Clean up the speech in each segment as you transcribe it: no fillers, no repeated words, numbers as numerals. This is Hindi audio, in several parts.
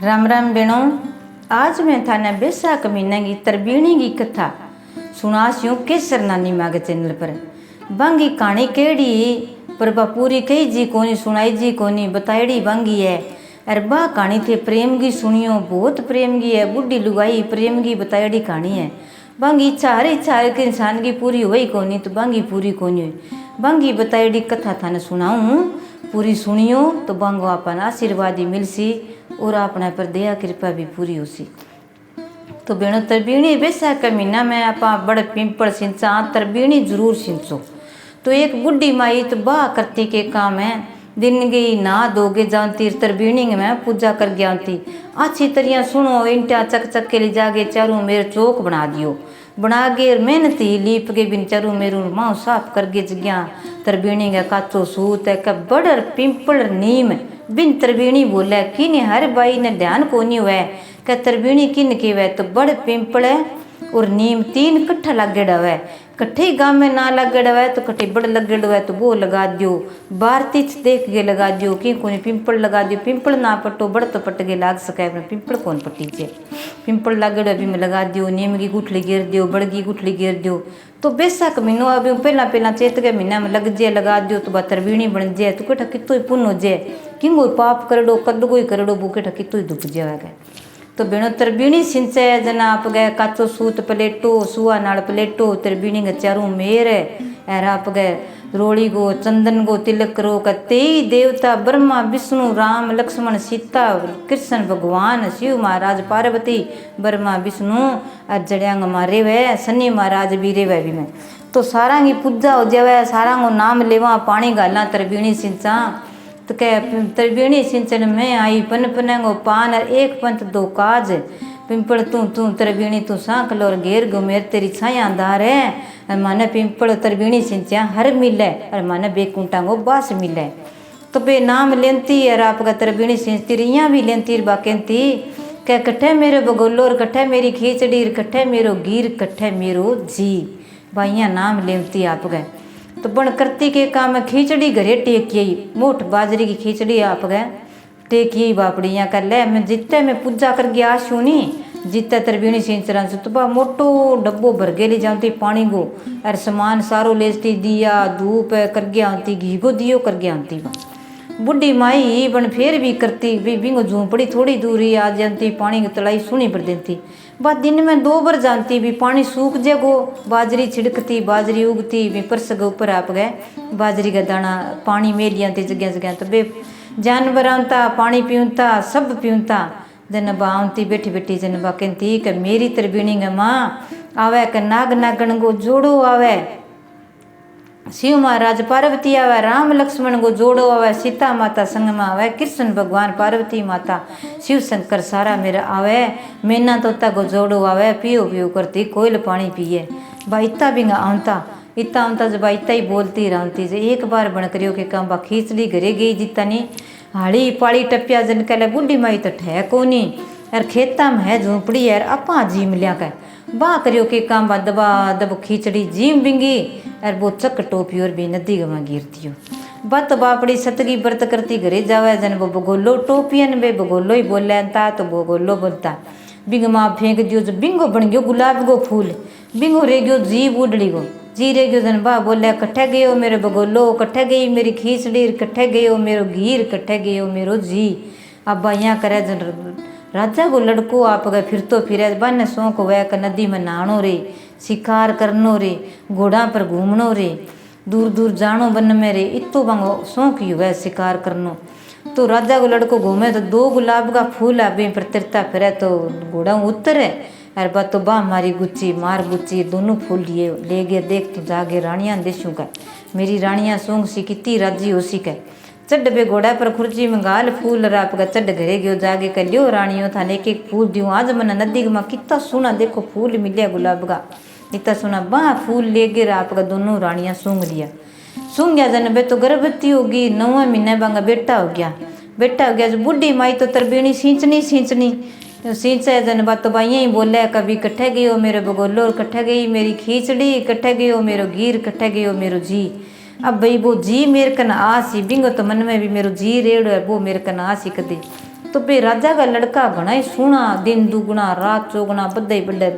राम राम बेणो। आज मैं थाने बैसाख महीने की तरबीणी की कथा सुनास्यूँ केसर नानी माँ के चैनल पर। बांगी कहानी केड़ी पर बा पूरी कही जी कोनी सुनाई जी कोनी बताईड़ी बांगी है। अरे बा कहानी थे प्रेम की सुनियो, बहुत प्रेम की है। बुढ़ी लुगाई प्रेम की बताईड़ी कहानी है। बांगी इच्छा हर के इंसान की पूरी हुई कोनी तो बांगी पूरी कोनी हुई। बांगी बताईड़ी कथा थाने सुनाऊँ, पूरी सुनियो तो बांगो अपन आशीर्वाद ही मिलसी और अपने पर दया कृपा भी पूरी होसी। तो बेणो तरबीणी बैसाख का महीना में आप बड़ पिंपल सिंचा तरबीणी जरूर सिंचो। तो एक बुढ़ी माई तो बाह करती के काम है, दिन गई ना दोगे जानती तरबीणी में पूजा कर गयांती। अच्छी तरह सुनो, इंटा चक चक के ले जाके चारों मेरे चौक बना दियो। बना के मेहनती लीप के बिन चारों मेरू माँ साफ कर गे जगह तरबीणी का काचो सूत है का बड़ पिंपल नीम बिन तरबीणी बोले किन हर बाई ने ध्यान कोनी हुआ क्या तरबीणी किन के वह तो बड़ पिंपल है और नीम तीन कट्ठा लगेड़ा हुआ। कट्ठे गांव में ना लगेड़ा हुआ तो कट्ठे बड़ लगेड़ा हुआ तो वो लगा दियो। बारती देख के लगा दियो कि कोई पिंपल लगा दियो। पिंपल ना पट्टो बड़ तो पट के लाग सके, पिंपल कौन पट्टी चे पिंपल लगेड़ा भी में लगा दियो। नीम की गुठली गिर दियो, बड़ की गुठली गिर दियो। तो बैसाख महीनो अभी पहला चेत के महीना में लग जाए लगा दियो तो बा तरबीणी बन जाए तो कटा कितो ही पुण्य हो जाए। किंगो पाप करड़ो कदगो ही करड़ो वो कटा कितो ही दुख जाएगा। तो बेणो तरबीणी सिंचे जना आप गए काचो सूत प्लेटो सुआ नाल प्लेटो तरबीणी के चारों मेर है आप गए रोड़ी गो चंदन गो तिलक करो का तेई देवता ब्रह्मा विष्णु राम लक्ष्मण सीता कृष्ण भगवान शिव महाराज पार्वती ब्रह्मा विष्णु और जड़ियांग मारे वह शनि महाराज भी रेवे भी में। तो सारा की पूजा हो जावे, सारा को नाम लेवा पानी गाला तरबीणी सिंचा। तो कह तरबीणी सिंचन में आई पन पनंगो पान और एक पंथ दो काज। पिंपल तू तरबीणी तू सांकल और घेर घुमेर तेरी छाया अंधार है। और माने पिंपल तरबीणी सिंचा हर मिले और माने बेकुंटा को बास मिले। तो बे नाम लेंती और आपका तरबीणी सिंचती रिया भी लेंती बाकेंती कह कट्ठे मेरे बगोलो और कट्ठे मेरी खींचड़ी कट्ठे मेरो गीर कट्ठे मेरो जी। भाइया नाम लेंती आप गए तो बण करती के काम में खींचड़ी घरे टेकिए मोट बाजरी की खींचड़ी आप गए टेकिए बापड़ियाँ कर ले। मैं जितने में पूजा कर गया आशू नहीं जितने तरबीणी सिंचरा से तो बा मोटो डब्बो भर के ले जाती पानी को और सामान सारो लेती दिया धूप कर गया आती घी को दियो कर गया आती। बुढ़ी माई बन फिर भी करती भी बिंगो झूंपड़ी थोड़ी दूरी आ जाती पानी की तलाई सुनी पर देती। बात दिन में 2 बार जानती भी पानी सूख जागो बाजरी छिड़कती बाजरी उगती भी परस के ऊपर आप गए बाजरी का दाना पानी में लिया जगह जगह। तो बे जानवर आंता पानी पीऊँता सब पीऊँता जन बाँती बैठी बैठी जन बा कहती कि मेरी तरबीणी ग माँ आवे के नाग नागन को जोड़ो आवे, शिव महाराज पार्वती आवे, राम लक्ष्मण को जोड़ो आवे, सीता माता संग में आवे, कृष्ण भगवान पार्वती माता शिव शंकर सारा मेरा आवे, मैना तोता को जोड़ो आवे। पियो पियो करती कोयल पानी पिए बा इतना भी इतना आमता जब इतना ही बोलती रहती जे। एक बार बन करियो के काम बा खींचड़ी घरे गई जितना नहीं हाड़ी पाड़ी टपिया जन कहले बुढ़ी माई तो ठह कोनी यार खेता में है झोंपड़ी यार अपा जी मिलिया कह बा करियो के काम बा दबा दब खींचड़ी जीम बिंगी और वो चक टोपी और भी नदी गवा गिरती हो। बत बापड़ी सतगी व्रत करती घरे जावे जन वो बगोलो टोपियन बे बगोलो ही बोले तो बगोलो बोलता बिंग माँ फेंक दियो जो बिंगो बन गयो गुलाब गो फूल बिंगो रे गयो जी बुढ़ड़ी गो जी रे गयो जन बा बोले कट्ठे गयो मेरे बगोलो कट्ठे गई मेरी खींचड़ी कट्ठे गयो मेरो घीर कट्ठे गयो मेरो जी। अब बा यहाँ करे जन राजा को लड़को आप गए फिर तो फिर बन शौक वह क नदी में नहानो रे शिकार करनो रे घोड़ा पर घूमनो रे दूर दूर जानो बन में रे इतो बंगो शौक ही हुआ शिकार करनो। तो राजा को लड़को घूमे तो 2 गुलाब का फूल अभी पर तिरता फिरे तो घोड़ा उतरे अरे बा तो बा मारी गुच्ची मार गुच्ची दोनों फूल लिए ले गए। देख तो जागे रानियाँ देशू का मेरी रानियाँ सूंघ सी कितनी राजी हो सी कह चढ़ बे घोड़ा पर खुर्ची में गाल फूल राप का चढ़ घरे गयो जागे कर लियो रानियों था एक एक फूल दियो। आज मन नदी में कितना सोना देखो फूल मिले गुलाब का इतना सोना बा फूल ले गए राप का दोनों रानियाँ सूंघ लिया। सूंघ गया जन बे तो गर्भवती होगी 9वें महीने बांगा बेटा हो गया जो बुढ़ी माई तो तरबीणी सींचनी सींचे जन बात तो बाइया ही बोले कभी कट्ठे गयो मेरे बगोलो कट्ठे गई मेरी खींचड़ी कट्ठे गयो मेरो घीर कट्ठे गयो मेरो जी। अब भाई वो जी मेरे कन आसी बिंगो तो मन में भी मेरो जी रेड़ है वो मेरे कन आसी कदी तो बे राजा का लड़का घना ही सोना, दिन दुगुना रात चौगुना, बड्डे बड्डे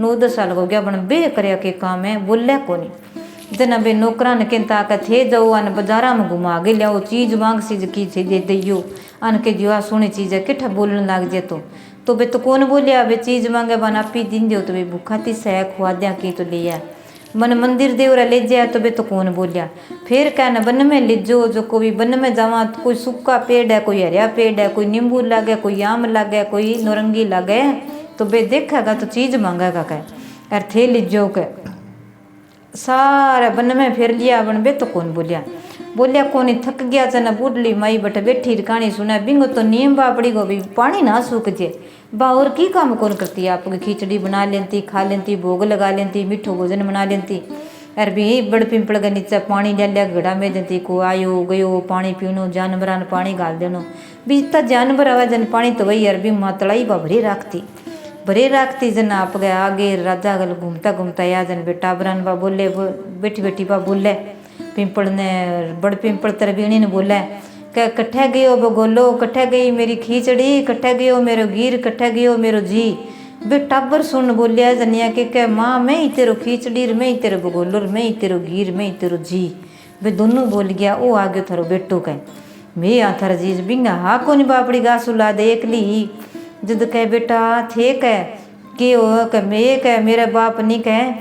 9-10 साल हो गया बन बे करया के काम है, बोलिया को नहीं। जना बे नौकरा ने कहता के थे जाओ अन बाजारा में घुमा के लियाओ, चीज मांग सी की चीज दे दियो, अन के जो सोनी चीज है किठा बोलने लग जे तो बे तो कौन बोलिया बे चीज मांगे बन आप ही दिन दो तो बे भूखा थी सह खुआ दिया की तो लिया मन मंदिर देवरा ले जाया तो बे तो कौन बोलिया। फिर कहना बन में ले जो कोई बन में जावा तो कोई सूखा पेड़ है, कोई हरिया पेड़ है, कोई नींबू लागे, कोई आम लागे, कोई नौरंगी लागे, तो बे देखेगा तो चीज मांगेगा कह अर थे लिजो के सारा बन में फिर लिया बन बे तो कौन बोलिया कौन थक गया चना बुढ़ली माई बटे बैठी कहानी सुना बिंगो तो नीम बापड़ी को भी पानी ना सूख जे बा और की काम कौन करती आपकी खिचड़ी बना लेती, खा लेती, भोग लगा लेती, मिठो भोजन बना लेती। अरे भी बड़ पिंपल के नीचे पानी ले लिया घड़ा में देती, को आयो गयो पानी पीनो, जानवरान पानी गाल देनो, भी इतना जानवर आवा जन पानी तो वही अरबी मातलाई बा भरे राखती जन आप गए आगे राजा गल घूमता घूमता या जन बेटा बरन बा बोले बैठी बैठी बा बोले पिंपल ने बड़ पिंपल तरबीणी ने बोला क्या कट्ठे गयो बगोलो, कट्ठे गई मेरी खीचड़ी, कट्ठे गयो मेरो गीर, कट्ठे गयो मेरो जी। बे टाबर सुन बोलिया जनिया के माँ मैं ही तेरो खीचड़ी, मैं ही तेरो बगोलो, मैं ही तेरो गीर, मैं ही तेरो जी। बे दोनों बोल गया ओ आगे थारो बेटो कह मैं आ थारा जीज बिंगा हा को नहीं बापड़ी गासू ला दे एकली जद कह बेटा थे के हो कह मैं कह मेरा बाप नहीं कह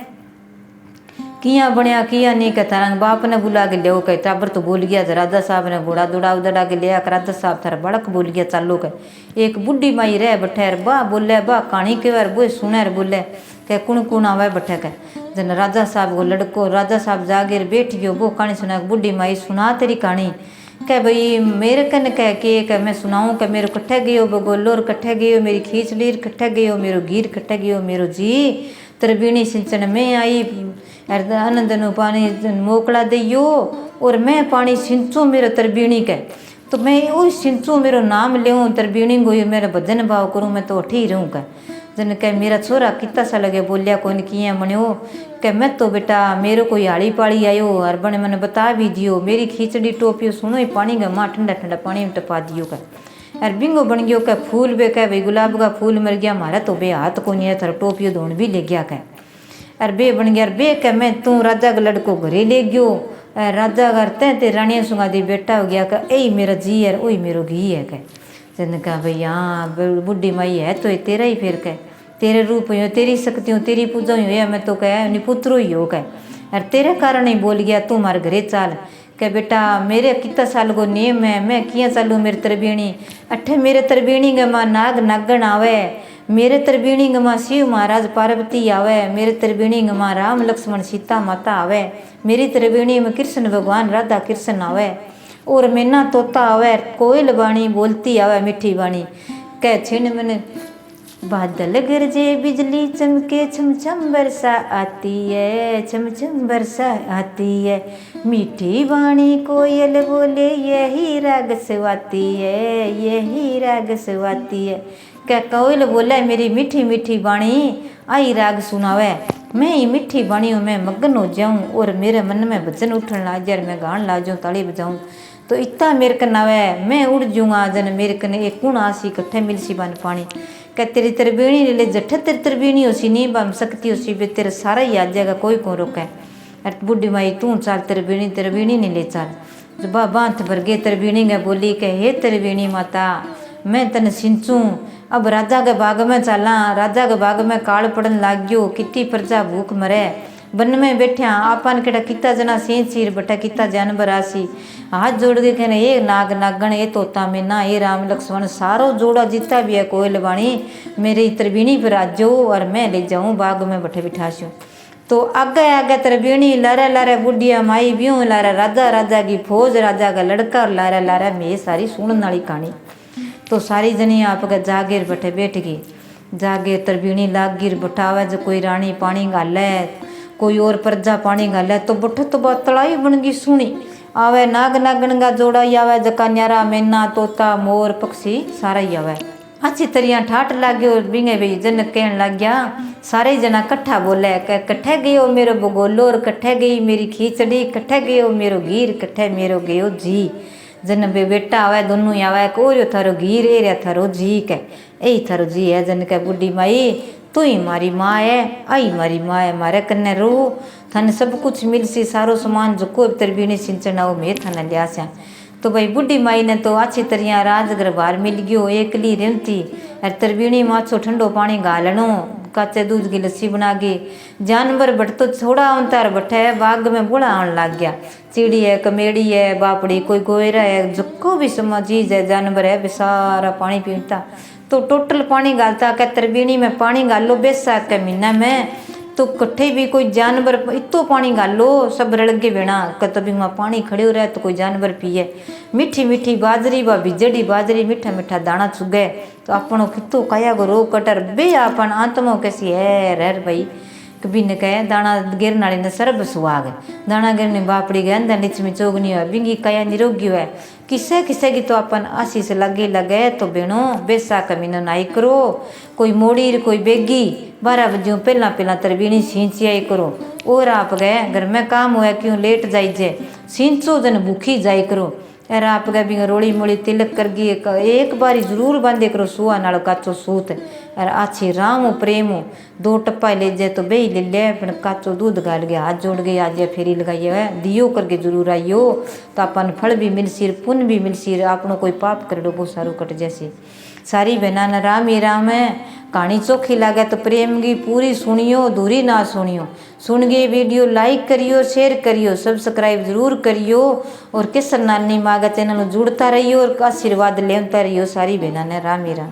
किया बनया किया नहीं कहता रंग बाप ने बुला के लियो कह टाबर तो बोल गया राजा साहब ने घोड़ा दौड़ा उदड़ा के लिया राजा साहब थारा बड़क बोल गया चालो कह एक बुढ़ी माई रह बठैर बा बोले बा कहानी के बार वो सुनर बोले कह कुण आवे बठे कह जन राजा साहब को लड़को राजा साहब जागे बैठ गयो वो कहानी सुना बुढ़ी माई सुना तेरी कहानी कह भाई मेरे कन कह मैं सुनाऊँ कह मेरो कट्ठे गयो बगोलोर, कट्ठे गयो मेरी खीचड़ीर, कट्ठे गयो मेरो गीर, कट्ठे गयो मेरो जी। तरबीणी सिंचन में आई आनंद नु पानी मोकला दियो और मैं पानी सिंचूँ मेरो तरबीणी के तो मैं वो सिंचूँ मेरो नाम लेऊँ तरबीणी को मेरा भजन भाव करूँ मैं तो अठी रहूँ कह जन कह मेरा छोरा कितना सा लगे बोलिया कौन किया मनो कह मैं तो बेटा मेरो कोई हाड़ी पाड़ी आयो और बने मैंने बता भी दियो मेरी खीचड़ी टोपियो सुनो ही पानी का माँ ठंडा ठंडा पानी में टपा दियो कह अर बिंगो बन गयो कह फूल बे कह भाई गुलाब का फूल मर गया मारा तो बे हाथ को नहीं है थारा टोपियो धोन भी ले गया कह अर बे बन गया बे कह मैं तू राजा का लड़को घरे ले गयो राजा घर ते रानिया सुगा दी बेटा हो गया कह यही मेरा जी है वही मेरो घी है कह जन कहा भाई हाँ बुढ़ी माई है तो तेरा ही फिर कह तेरे रूप हो तेरी शक्ति हो तेरी पूजा ही हो मैं तो कह नहीं पुत्रो ही हो कह अरे तेरे कारण ही बोल गया तू मारे घरे चाल कह बेटा मेरे कितना साल को नियम है मैं किया चालू मेरे तरबीणी अठे मेरे तरबीणी ग माँ नाग नागण आवे मेरे तरबीणी ग माँ शिव महाराज पार्वती आवे मेरे तरबीणी ग माँ राम लक्ष्मण सीता माता आवे मेरी तरबीणी में कृष्ण भगवान राधा कृष्ण आवे और मैना तोता आवे कोयल बाणी बोलती आवे मीठी बाणी कह छिन मैंने बादल गरजे बिजली चमके छमछम बरसा आती है छमछम बरसा आती है मीठी बाणी कोयल बोले यही राग स्वाती है यही राग स्वाती है क्या कोयल बोला मेरी मीठी मीठी बाणी आई राग सुनावे मैं ही मीठी बाणी हूँ मैं मगन हो जाऊँ और मेरे मन में भजन उठन लग जाए मैं गान ला जाऊँ ताली बजाऊँ तो इतना मेरे कन आवे मैं उड़ जूँगा जन मेरे कन एक कुण आसी कट्ठे मिल सी बन पानी क्या तेरी तरबीणी ले जठे तेरी तरबीणी हो सी नहीं बम सकती हो सी बे तेरा सारा ही आ जाएगा कोई को रोके अरे बुढ़ी माई तू चाल तरबीणी नहीं ले चाल जो बांथ भर गए तरबीणी गए बोली के हे तरबीणी माता मैं तन सिंचूँ अब राजा के बाग में चला राजा के बाग में काल पड़न लाग गयो कितनी प्रजा भूख मरे वन में बैठा आपन केटा कितना जना सी चीर बटा कितना जानवर आसी हाथ जोड़ के कहने ये नाग नागण ये तोता मीना ये राम लक्ष्मण सारो जोड़ा जितना भी है कोयल बाणी मेरी तरबीणी पर आ जाओ और मैं ले जाऊँ बाग में बैठे बिठासूँ तो आगे आगे तरबीणी लारा लारा बुढ़िया माई ब्यूँ लारा राजा की फौज राजा का लड़का और लारा लारा मैं सारी सुनने वाली कहानी तो सारी जनी आपका जागीर बैठे बैठ गई जागे तरबीणी लाग गिर बठावे जो कोई रानी पानी गाले कोई और प्रजा पानी गाले तो बठ तो बात तड़ाई बन गई सुनी आवे नाग नागण का जोड़ा ही आवे जका न्यारा मैना तोता मोर पक्षी सारा ही आवे अच्छी तरिया ठाट लाग गयो बिंगे भाई जन कहन लग गया सारे जना कट्ठा बोले कट्ठे गयो मेरो बगोलो और कट्ठे गई मेरी खीचड़ी कट्ठे गयो मेरो गीर कट्ठे मेरो गयो जी जन बे बेटा आवे दोनों आवे कोरियो थारो घी रे रे थारो जी के यही थारो जी है। जन के बुढ़ी माई तू ही मारी माँ है, आई मारी माँ है, मारे कन्ने रो थाने सब कुछ मिल सी, सारो सामान जो कोई तरबीणी सिंचना वो मैं थाने लिया स्या। तो भाई बुढ़ी माई ने तो अच्छी तरह राजगर बाहर मिल गयो, एकली रेमती और तरबीणी माछो ठंडो पानी गालनो, काचे दूध की लस्सी बना के। जानवर बट तो थोड़ा अंतर बटे बाग में बुढ़ा आने लग गया, चिड़ी है, कमेड़ी है, बापड़ी, कोई गोयरा है, जो भी समा चीज है जानवर है, वे सारा पानी पीता। तो टोटल पानी गालता क्या तरबीणी में पानी गालो बैसाख के महीना में, तो कट्ठे भी कोई जानवर इतो पानी गालो सब रल के बिना कभी वहाँ पानी खड़े हो रहा है तो कोई जानवर पिए। मीठी मीठी बाजरी व भिजड़ी बाजरी मीठा मीठा दाना चुगे, तो अपनों कितो काया गो रो कटर बे अपन आत्मा कैसी है रह भाई। कभी न कहे दाना गिरनाली ने सरब सुहाग, दाना गिरने बापड़ी गए अंदर नीच में चोगनी है, बिंगी काया निरोगी है। किसे किसे की तो अपन आशीष लगे लगे तो बेनो बैसाख महीना नाई करो, कोई मोड़ी कोई बेगी 12 बजे पहला पहला तरबीणी सींचिया करो। और आप गए घर में काम हुआ क्यों लेट जाइजे, सींचो जन भूखी जाए करो। यार आप गए भी रोड़ी मोड़ी तिलक कर गई एक बारी जरूर बांधे करो सुआ नाल काचो सूत, और आछी राम प्रेम 2 टप्पा ले जाए तो बे ले ले फिर काचो दूध गाल गया हाथ जोड़ गए आज फेरी लगाइए है दियो करके जरूर आइयो, तो अपन फल भी मिल सिर पुण्य भी मिल सिर, आपनो कोई पाप कर दो बहुत सारू कट जैसे। सारी बहना न राम ही राम है। कहानी चोखी लगे तो प्रेम की पूरी सुनियो, दूरी ना सुनियो। सुन गए वीडियो लाइक करियो, शेयर करियो, सब्सक्राइब जरूर करियो, और किस नानी माँ का चैनल जुड़ता रहियो और आशीर्वाद लेता रहियो। सारी बहना ने राम ही राम।